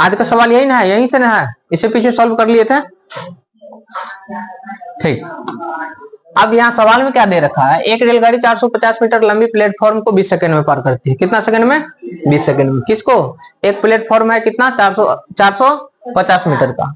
आज का सवाल यही ना है, यहीं से ना है, इसे पीछे सॉल्व कर लिए थे। ठीक, अब यहाँ सवाल में क्या दे रखा है, एक रेलगाड़ी 450 मीटर लंबी प्लेटफॉर्म को 20 सेकंड में पार करती है। कितना सेकंड में? 20 सेकंड में। किसको? एक प्लेटफॉर्म है कितना, 450 मीटर का।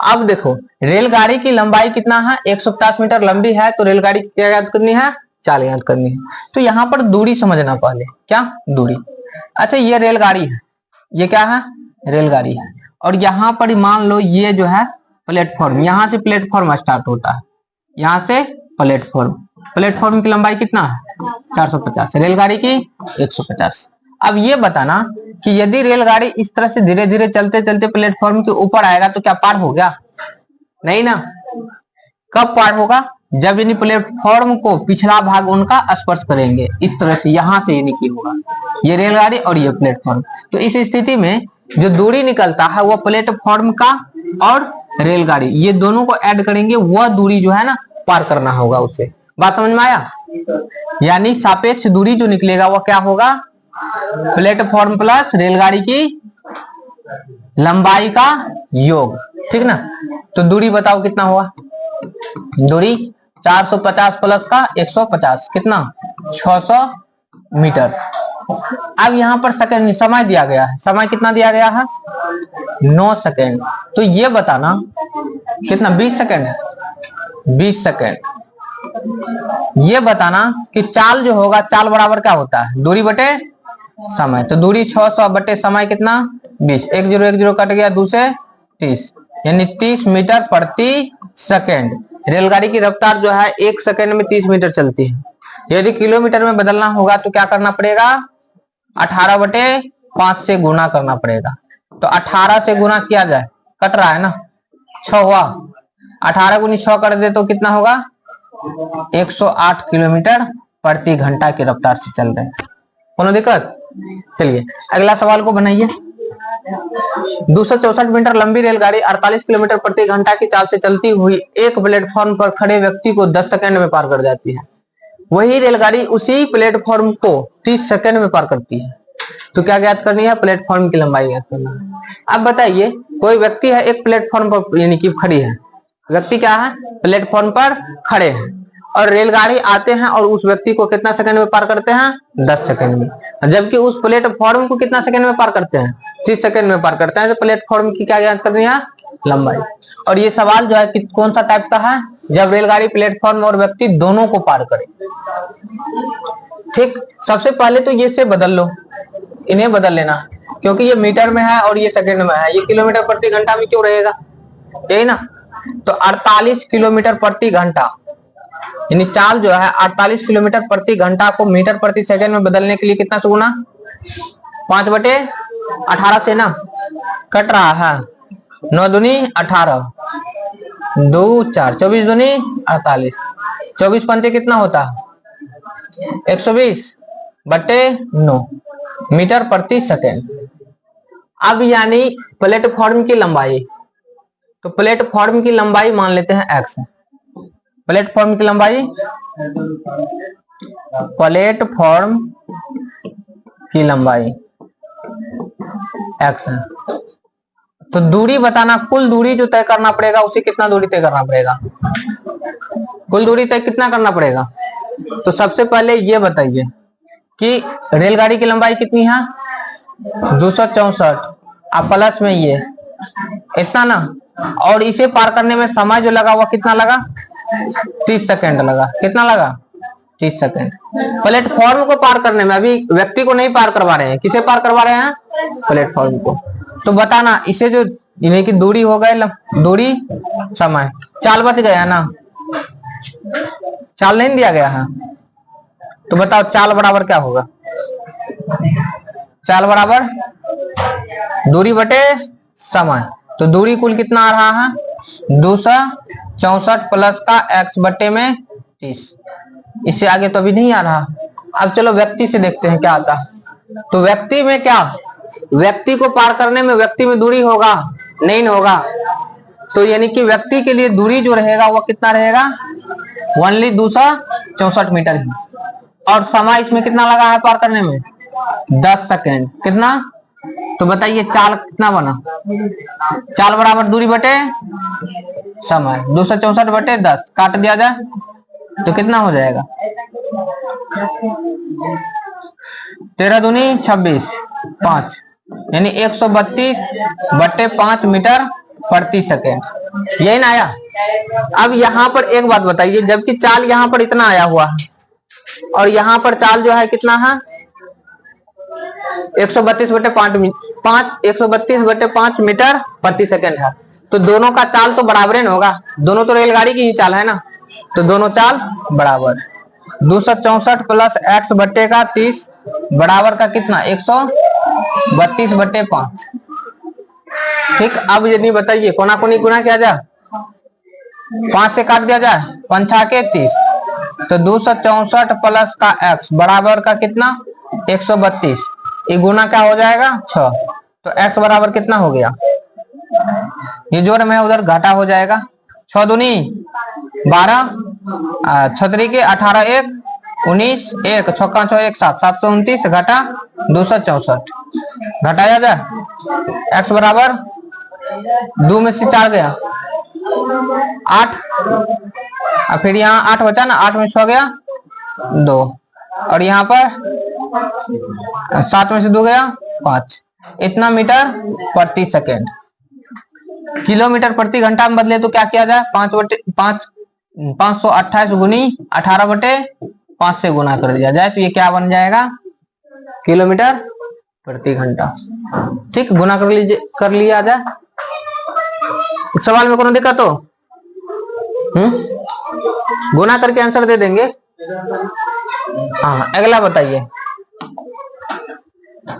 अब देखो रेलगाड़ी की लंबाई कितना है, 150 मीटर लंबी है, तो रेलगाड़ी क्या याद करनी है, चाल याद करनी है। तो यहाँ पर दूरी समझना पहले, क्या दूरी। अच्छा ये रेलगाड़ी है, ये क्या है, रेलगाड़ी है, और यहाँ पर मान लो ये जो है प्लेटफॉर्म, यहाँ से प्लेटफॉर्म स्टार्ट होता है, यहाँ से प्लेटफॉर्म, प्लेटफॉर्म की लंबाई कितना है, 450, रेलगाड़ी की 150। अब ये बताना कि यदि रेलगाड़ी इस तरह से धीरे धीरे चलते चलते प्लेटफॉर्म के ऊपर आएगा तो क्या पार हो गया? नहीं ना। कब पार होगा? जब यानी प्लेटफॉर्म को पिछला भाग उनका स्पर्श करेंगे, इस तरह से यहां से यानी की होगा, ये रेलगाड़ी और ये प्लेटफॉर्म। तो इस स्थिति में जो दूरी निकलता है वह प्लेटफॉर्म का और रेलगाड़ी ये दोनों को ऐड करेंगे, वह दूरी जो है ना पार करना होगा उसे। बात समझ में आया? यानी सापेक्ष दूरी जो निकलेगा वह क्या होगा, प्लेटफॉर्म प्लस रेलगाड़ी की लंबाई का योग। ठीक ना। तो दूरी बताओ कितना हुआ, दूरी 450 प्लस का 150 कितना, 600 मीटर। अब यहाँ पर सेकंड समय दिया गया है, समय कितना दिया गया है, 9 सेकंड। तो ये बताना कितना, 20 सेकंड, 20 सेकंड। ये बताना कि चाल जो होगा, चाल बराबर क्या होता है, दूरी बटे समय। तो दूरी 600 बटे समय कितना, 20, 1 0 1 0 कट गया, 2 से 30, यानी 30 मीटर प्रति सेकंड। रेलगाड़ी की रफ्तार जो है 1 सेकंड में 30 मीटर चलती है। यदि किलोमीटर में बदलना होगा तो क्या करना पड़ेगा, 18 बटे 5 से गुना करना पड़ेगा। तो 18 से गुना किया जाए, कट रहा है ना, 6 हुआ, 18 गुनी 6 कर दे तो कितना होगा, 108 किलोमीटर प्रति घंटा की रफ्तार से चल रहे हैं। कोनो दिक्कत? चलिए अगला सवाल को बनाइए। 264 मीटर लंबी रेलगाड़ी 48 किलोमीटर प्रति घंटा की चाल से चलती हुई एक प्लेटफॉर्म पर खड़े व्यक्ति को 10 सेकंड में पार कर जाती है। वही रेलगाड़ी उसी प्लेटफॉर्म को 30 सेकंड में पार करती है। तो क्या ज्ञात करनी है, प्लेटफॉर्म की लंबाई ज्ञात करना है। अब बताइए कोई व्यक्ति है एक प्लेटफॉर्म पर यानी कि खड़ी है, व्यक्ति क्या है, प्लेटफॉर्म पर खड़े हैं, और रेलगाड़ी आते हैं और उस व्यक्ति को कितना सेकंड में पार करते हैं, 10 सेकंड में। जबकि उस प्लेटफॉर्म को कितना सेकंड में पार करते हैं, 30 सेकंड में पार करते हैं। तो प्लेटफॉर्म की क्या ज्ञात करनी है, लंबाई। और ये सवाल जो है कि कौन सा टाइप का है, जब रेलगाड़ी प्लेटफॉर्म और व्यक्ति दोनों को पार करे। ठीक, सबसे पहले तो ये से बदल लो, इन्हें बदल लेना, क्योंकि ये मीटर में है और ये सेकंड में है, ये किलोमीटर प्रति घंटा में क्यों रहेगा, यही ना। तो 48 किलोमीटर प्रति घंटा, यानी चाल जो है 48 किलोमीटर प्रति घंटा को मीटर प्रति सेकंड में बदलने के लिए कितना से गुना, 5 बटे 18 से ना, कट रहा है, 9 दूनी 18, 2 4, 24 दूनी 48, 24 पंचे कितना होता है, 120 बटे 9 मीटर प्रति सेकंड। अब यानी प्लेटफॉर्म की लंबाई, तो प्लेटफॉर्म की लंबाई मान लेते हैं x है, प्लेटफॉर्म की लंबाई, प्लेटफॉर्म की लंबाई x है। तो दूरी बताना, कुल दूरी जो तय करना पड़ेगा उसे कितना दूरी तय करना पड़ेगा, कुल दूरी तय कितना करना पड़ेगा। तो सबसे पहले ये बताइए कि रेलगाड़ी की लंबाई कितनी है, 264, अब प्लस में ये इतना ना, और इसे पार करने में समय जो लगा हुआ कितना लगा, 30 सेकंड लगा। कितना लगा, 30 सेकंड। प्लेटफॉर्म को पार करने में, अभी व्यक्ति को नहीं पार करवा रहे हैं, किसे पार करवा रहे हैं, प्लेटफॉर्म को। तो बताना इसे जो इन्हें की दूरी हो गए, दूरी समय, चाल बच गया ना, चाल नहीं दिया गया है। तो बताओ चाल बराबर क्या होगा, चाल बराबर दूरी बटे समय। तो दूरी कुल कितना आ रहा है, 264 प्लस का x बटे में 30। इससे आगे तो अभी नहीं आ रहा। अब चलो व्यक्ति से देखते हैं क्या आता है। तो व्यक्ति में क्या, व्यक्ति को पार करने में व्यक्ति में दूरी होगा, नहीं होगा। तो यानी कि व्यक्ति के लिए दूरी जो रहेगा वो कितना रहेगा, ओनली 264 मीटर ही। और समय इसमें कितना लगा है पार करने में, 10 सेकेंड। कितना? तो बताइए चाल कितना बना? चाल बराबर दूरी बटे समय। 264 बटे 10 काट दिया जाए तो कितना हो जाएगा? 13 दूनी 26, 5 यानी 132 बटे 5 मीटर प्रति सेकेंड। यही ना आया? अब यहाँ पर एक बात बताइए, जबकि चाल यहाँ पर इतना आया हुआ है और यहाँ पर चाल जो है कितना है? 132 बटे 5 मीटर प्रति सेकेंड है। तो दोनों का चाल तो बराबर ही होगा, दोनों तो रेलगाड़ी की ही चाल है ना, तो दोनों चाल बराबर। 264 प्लस x बट्टे का 30 बराबर का कितना? 132 बट्टे 5। ठीक, अब यदि बताइए कोना कोनी गुना किया जाए, 5 से काट दिया जाए, 5 के 30, तो 264 प्लस का x बराबर का कितना? 132। ये गुना क्या हो जाएगा? 6। तो x बराबर कितना हो गया? ये जोड़ में उधर घाटा हो जाएगा। 6 दूनी 12, 6 के 18, 1 19, 1 छक्का 6 1 7, 729 घटा 264 घटाया जाए। x बराबर 2 में से 4 गया 8, और फिर यहाँ 8 बचा ना, 8 में 6 गया 2, और यहाँ पर 7 में से 2 गया 5। इतना मीटर प्रति सेकेंड। किलोमीटर प्रति घंटा में बदले तो क्या किया जाए? 528 गुनी 18 बटे 5 से गुना कर दिया जाए तो ये क्या बन जाएगा? किलोमीटर प्रति घंटा। ठीक, गुना कर लिया जाए। सवाल में कोनो दिक्कत हो? गुना करके आंसर दे देंगे। हाँ, अगला बताइए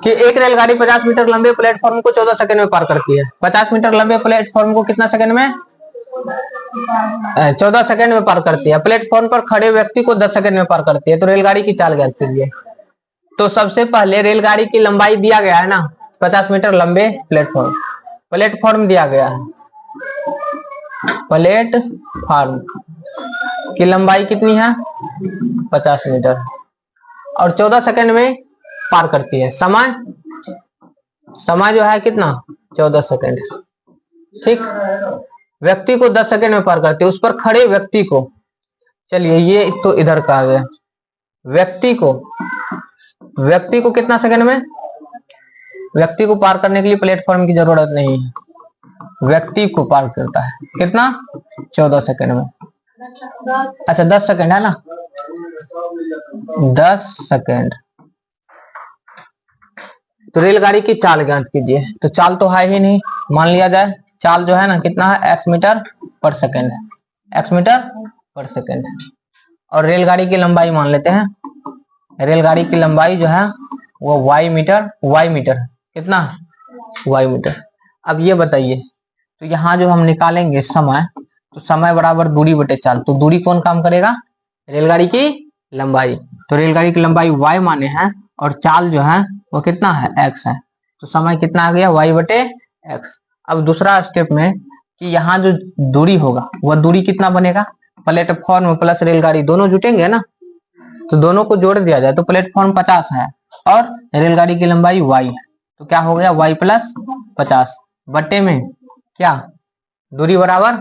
कि एक रेलगाड़ी 50 मीटर लंबे प्लेटफॉर्म को 14 सेकंड में पार करती है। 50 मीटर लंबे प्लेटफॉर्म को कितना सेकंड में? 14 सेकंड में पार करती है। प्लेटफॉर्म पर खड़े व्यक्ति को 10 सेकंड में पार करती है। तो रेलगाड़ी की चाल ज्ञात कीजिए। तो सबसे पहले रेलगाड़ी की लंबाई दिया गया है ना, 50 मीटर लंबे प्लेटफॉर्म दिया गया है। प्लेटफॉर्म की लंबाई कितनी है? 50 मीटर और 14 सेकंड में पार करती है। समय जो है कितना? 14 सेकंड। ठीक, व्यक्ति को 10 सेकंड में पार करती है, उस पर खड़े व्यक्ति को। चलिए ये तो इधर का आ गया। व्यक्ति को कितना सेकंड में? व्यक्ति को पार करने के लिए प्लेटफॉर्म की जरूरत नहीं है, व्यक्ति को पार करता है कितना? 14 सेकंड में। अच्छा 10 सेकंड है ना, 10 सेकंड। तो रेलगाड़ी की चाल ज्ञात कीजिए। तो चाल तो है ही नहीं, मान लिया जाए चाल जो है ना कितना है? x मीटर पर सेकंड है, x मीटर पर सेकंड। और रेलगाड़ी की लंबाई मान लेते हैं, रेलगाड़ी की लंबाई जो है वो y मीटर कितना? y metre. अब ये बताइए, तो यहाँ जो हम निकालेंगे समय, तो समय बराबर दूरी बटे चाल। तो दूरी कौन काम करेगा? रेलगाड़ी की लंबाई। तो रेलगाड़ी की लंबाई y माने हैं और चाल जो है वो कितना है? x है। तो समय कितना आ गया? y बटे x। अब दूसरा स्टेप में कि यहाँ जो दूरी होगा वह दूरी कितना बनेगा? प्लेटफॉर्म प्लस रेलगाड़ी दोनों जुटेंगे ना, तो दोनों को जोड़ दिया जाए तो प्लेटफॉर्म 50 है और रेलगाड़ी की लंबाई y है। तो क्या हो गया? y प्लस 50 बट्टे में क्या? दूरी बराबर।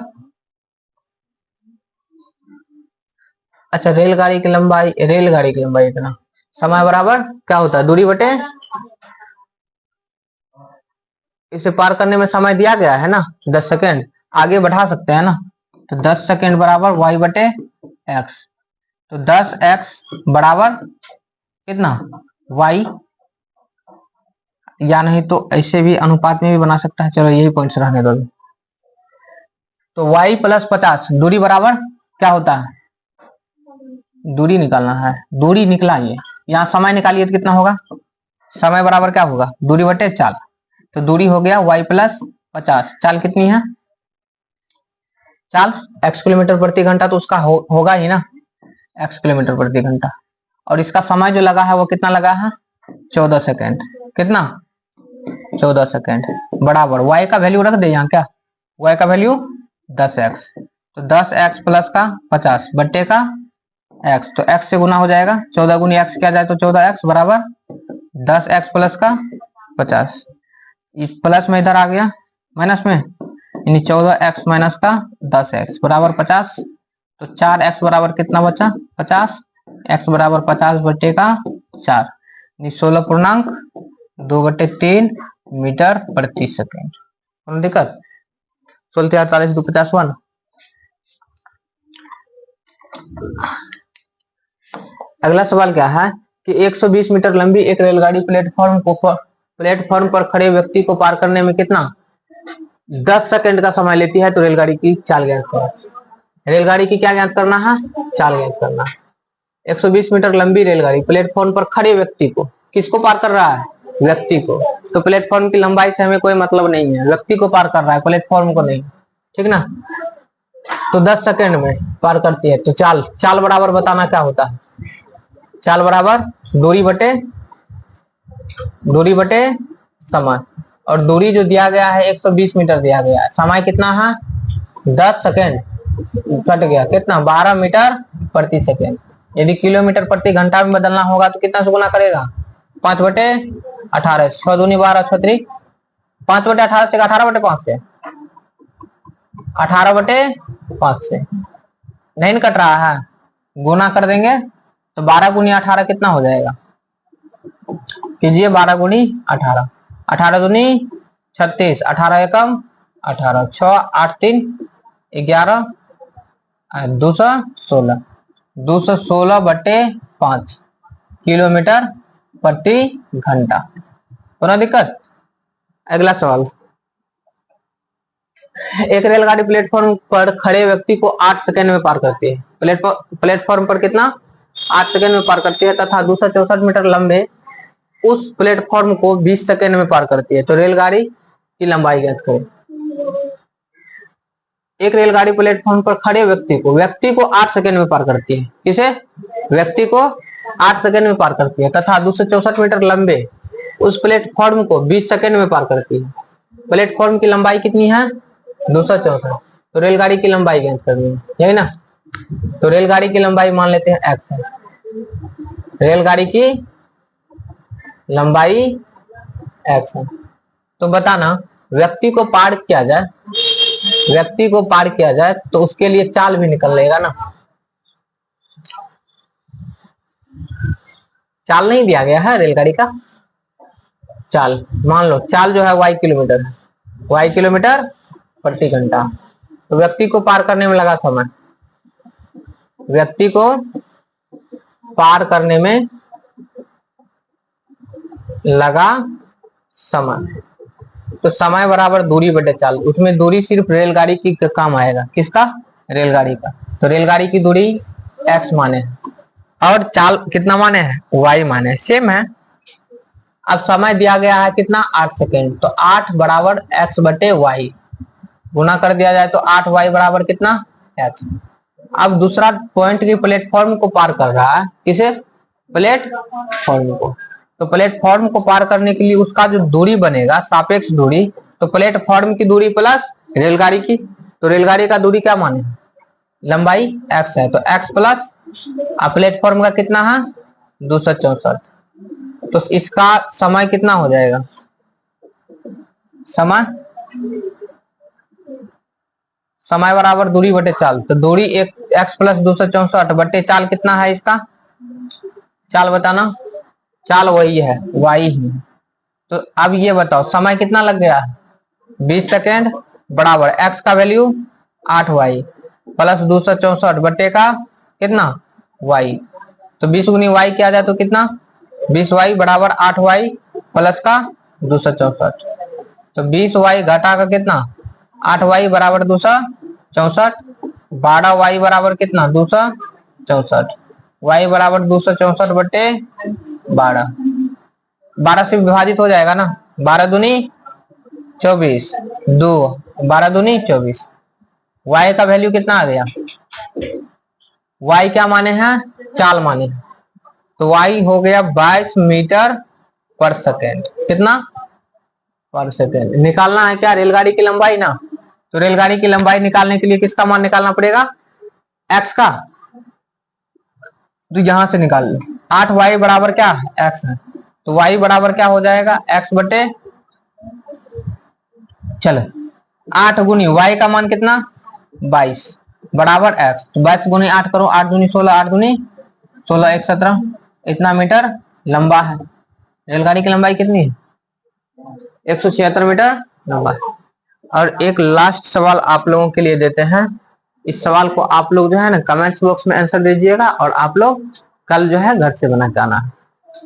अच्छा रेलगाड़ी की लंबाई इतना, समय बराबर क्या होता है? दूरी बटे। इसे पार करने में समय दिया गया है ना 10 सेकंड, आगे बढ़ा सकते हैं ना, तो 10 सेकंड बराबर y बटे x। तो 10x बराबर कितना? y, या नहीं तो ऐसे भी अनुपात में भी बना सकता है। चलो यही पॉइंट्स रहने दो। तो y प्लस 50 दूरी बराबर क्या होता है? दूरी निकालना है, दूरी निकला ये, यहाँ समय निकालिए तो कितना होगा? समय बराबर क्या होगा? दूरी बटे चाल। तो दूरी हो गया y प्लस 50। चाल कितनी है? चाल x किलोमीटर प्रति घंटा, तो उसका होगा ही ना x किलोमीटर प्रति घंटा। और इसका समय जो लगा है वो कितना लगा है? 14 सेकंड। कितना? 14 सेकंड बराबर y का वैल्यू रख दे यहाँ, क्या y का वैल्यू? 10x। तो 10x प्लस का 50 बट्टे का x, तो x से गुना हो जाएगा। 14 गुनी x किया जाए तो 14x बराबर 10x प्लस का 50, प्लस में इधर आ गया माइनस में, यानी 14x माइनस का 10x बराबर 50। तो 4x बराबर कितना बचा 50, x बराबर 50 बटे का 4, 16.2/3 मीटर प्रति सेकेंड। कोई दिक्कत? 16 48 2 51। अगला सवाल क्या है कि 120 मीटर लंबी एक रेलगाड़ी प्लेटफॉर्म पर खड़े व्यक्ति को पार करने में कितना 10 सेकंड का समय लेती है। तो रेलगाड़ी की चाल ज्ञात करो। रेलगाड़ी की क्या ज्ञात करना है, चाल ज्ञात करना है। 120 मीटर लंबी रेलगाड़ी प्लेटफॉर्म पर खड़े व्यक्ति को, किसको पार कर रहा है, व्यक्ति को। तो प्लेटफॉर्म की लंबाई से हमें कोई मतलब नहीं है, व्यक्ति को पार कर रहा है, प्लेटफॉर्म को नहीं, ठीक ना। तो 10 सेकंड में पार करती है। तो चाल बराबर बताना क्या होता है, चाल बराबर दूरी बटे समय। और दूरी जो दिया गया है 120 मीटर दिया गया है, समय कितना है 10 सेकंड, कट गया कितना 12 मीटर प्रति सेकंड। यदि किलोमीटर प्रति घंटा में बदलना होगा तो कितना से गुना करेगा 5/18, 6 दूनी 12, 6 5/18 से 18/5 से 18/5 से नहीं कट रहा है, गुना कर देंगे तो 12 गुनी 18 कितना हो जाएगा, कीजिए 12 गुनी 18, 18 दूनी 36, 18 एकम 18, 6 8 3 11, 216, 216/5 किलोमीटर प्रति घंटा। कोई दिक्कत? अगला सवाल, एक रेलगाड़ी प्लेटफॉर्म पर खड़े व्यक्ति को 8 सेकंड में पार करती है। प्लेटफॉर्म पर कितना 8 सेकंड में पार करती है तथा 264 मीटर लंबे उस प्लेटफॉर्म को 20 सेकंड में पार करती है। तो रेलगाड़ी की लंबाई ज्ञात करें। एक रेलगाड़ी प्लेटफॉर्म पर खड़े व्यक्ति को 8 सेकंड में पार करती है। किसे? व्यक्ति को 8 सेकंड में पार करती है तथा 264 मीटर लंबे उस प्लेटफॉर्म को 20 सेकंड में पार करती है। प्लेटफॉर्म की लंबाई कितनी है 264। तो रेलगाड़ी की लंबाई ज्ञात करनी है, यही ना। तो रेलगाड़ी की लंबाई मान लेते हैं x है, रेलगाड़ी की लंबाई x है। तो बताना व्यक्ति को पार किया जाए तो उसके लिए चाल भी निकल लेगा ना। चाल नहीं दिया गया है रेलगाड़ी का, चाल मान लो, चाल जो है y किलोमीटर है, y किलोमीटर प्रति घंटा। तो व्यक्ति को पार करने में लगा समय, व्यक्ति को पार करने में लगा समय। तो समय बराबर दूरी बटे चाल, उसमें दूरी सिर्फ रेलगाड़ी की काम आएगा, किसका, रेलगाड़ी का। तो रेलगाड़ी की दूरी x माने और चाल कितना माने हैं y माने, सेम है। अब समय दिया गया है कितना 8 सेकेंड, तो 8 बराबर x बटे y, गुना कर दिया जाए तो 8y बराबर कितना x। अब दूसरा पॉइंट की प्लेटफॉर्म को पार कर रहा है, किसे, प्लेटफॉर्म को। तो प्लेटफॉर्म को पार करने के लिए उसका जो दूरी बनेगा सापेक्ष दूरी, तो प्लेटफॉर्म की दूरी प्लस रेलगाड़ी की। तो रेलगाड़ी का दूरी क्या माने, लंबाई x है, तो x प्लस प्लेटफॉर्म का कितना है 264। तो इसका समय कितना हो जाएगा, समय बराबर दूरी बटे चाल। तो दूरी x प्लस 264 बटे चाल कितना है इसका, चाल बताना, चाल वही है y ही। तो अब ये बताओ समय कितना लग गया है 20 सेकेंड बराबर x का वैल्यू 8y प्लस 264 बटे का कितना y। तो 20 गुनी y किया जाए तो कितना 20y बराबर 8y प्लस का 264। तो 20y घटा का कितना 8y बराबर 264, 12y बराबर कितना 264, y बराबर 264 बटे 12, 12 से विभाजित हो जाएगा ना, 12 दूनी 24, 2 12 दूनी 24। y का वैल्यू कितना आ गया, y क्या माने हैं चाल माने, तो y हो गया 22 मीटर पर सेकेंड, कितना पर सेकेंड। निकालना है क्या रेलगाड़ी की लंबाई ना। तो रेलगाड़ी की लंबाई निकालने के लिए किसका मान निकालना पड़ेगा, x का। तो यहां से निकाल लो 8y बराबर क्या x है, तो y बराबर क्या हो जाएगा, x बटे, चलो 8 गुनी y का मान कितना 22 बराबर x, तो 22 गुनी 8 करो, 8 दूनी 16, 8 दूनी 16, 1 17, इतना मीटर लंबा है। रेलगाड़ी की लंबाई कितनी है, 176 मीटर लंबा है। और एक लास्ट सवाल आप लोगों के लिए देते हैं, इस सवाल को आप लोग जो है ना कमेंट्स बॉक्स में आंसर दीजिएगा, और आप लोग कल जो है घर से बना के आना है।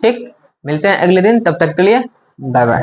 ठीक, मिलते हैं अगले दिन, तब तक के लिए बाय बाय।